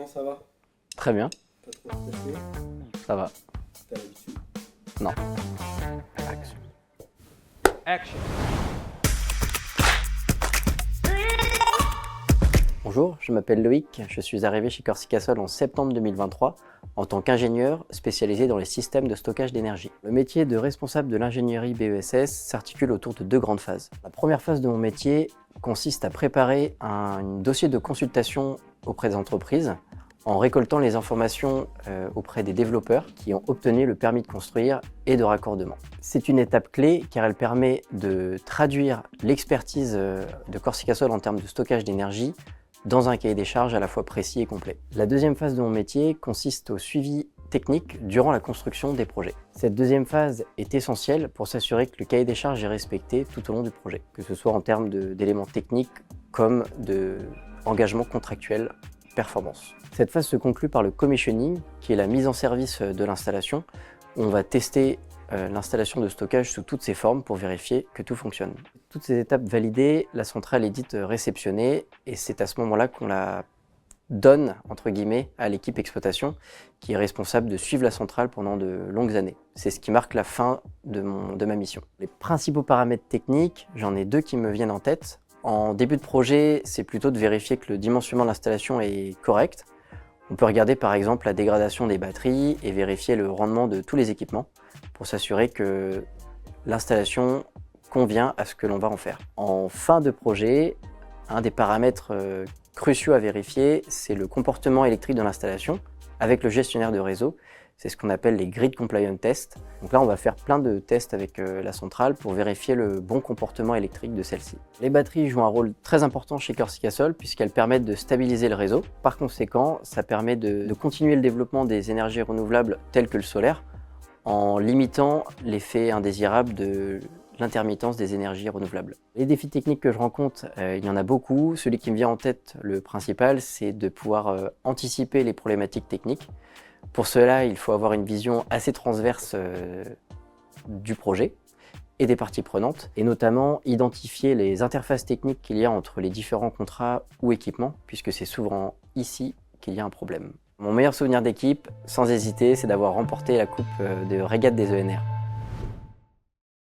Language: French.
Comment ça va? Très bien, Pas trop stressé? ça va. T'as l'habitude? Non. Action. Bonjour, je m'appelle Loïc, je suis arrivé chez Corsica Sol en septembre 2023 en tant qu'ingénieur spécialisé dans les systèmes de stockage d'énergie. Le métier de responsable de l'ingénierie BESS s'articule autour de deux grandes phases. La première phase de mon métier consiste à préparer un dossier de consultation auprès des entreprises en récoltant les informations auprès des développeurs qui ont obtenu le permis de construire et de raccordement. C'est une étape clé car elle permet de traduire l'expertise de Corsica Sol en termes de stockage d'énergie dans un cahier des charges à la fois précis et complet. La deuxième phase de mon métier consiste au suivi technique durant la construction des projets. Cette deuxième phase est essentielle pour s'assurer que le cahier des charges est respecté tout au long du projet, que ce soit en termes d'éléments techniques comme d'engagement contractuel performance. Cette phase se conclut par le commissioning, qui est la mise en service de l'installation, où on va tester l'installation de stockage sous toutes ses formes pour vérifier que tout fonctionne. Toutes ces étapes validées, la centrale est dite réceptionnée et c'est à ce moment-là qu'on la donne, entre guillemets, à l'équipe exploitation qui est responsable de suivre la centrale pendant de longues années. C'est ce qui marque la fin de ma mission. Les principaux paramètres techniques, j'en ai deux qui me viennent en tête. En début de projet, c'est plutôt de vérifier que le dimensionnement de l'installation est correct. On peut regarder par exemple la dégradation des batteries et vérifier le rendement de tous les équipements pour s'assurer que l'installation convient à ce que l'on va en faire. En fin de projet, un des paramètres cruciaux à vérifier, c'est le comportement électrique de l'installation avec le gestionnaire de réseau. C'est ce qu'on appelle les grid compliant tests. Donc là, on va faire plein de tests avec la centrale pour vérifier le bon comportement électrique de celle-ci. Les batteries jouent un rôle très important chez Corsica Sol puisqu'elles permettent de stabiliser le réseau. Par conséquent, ça permet de continuer le développement des énergies renouvelables telles que le solaire en limitant l'effet indésirable de l'intermittence des énergies renouvelables. Les défis techniques que je rencontre, il y en a beaucoup. Celui qui me vient en tête, le principal, c'est de pouvoir anticiper les problématiques techniques. Pour cela, il faut avoir une vision assez transverse du projet et des parties prenantes, et notamment identifier les interfaces techniques qu'il y a entre les différents contrats ou équipements, puisque c'est souvent ici qu'il y a un problème. Mon meilleur souvenir d'équipe, sans hésiter, c'est d'avoir remporté la coupe de régate des ENR.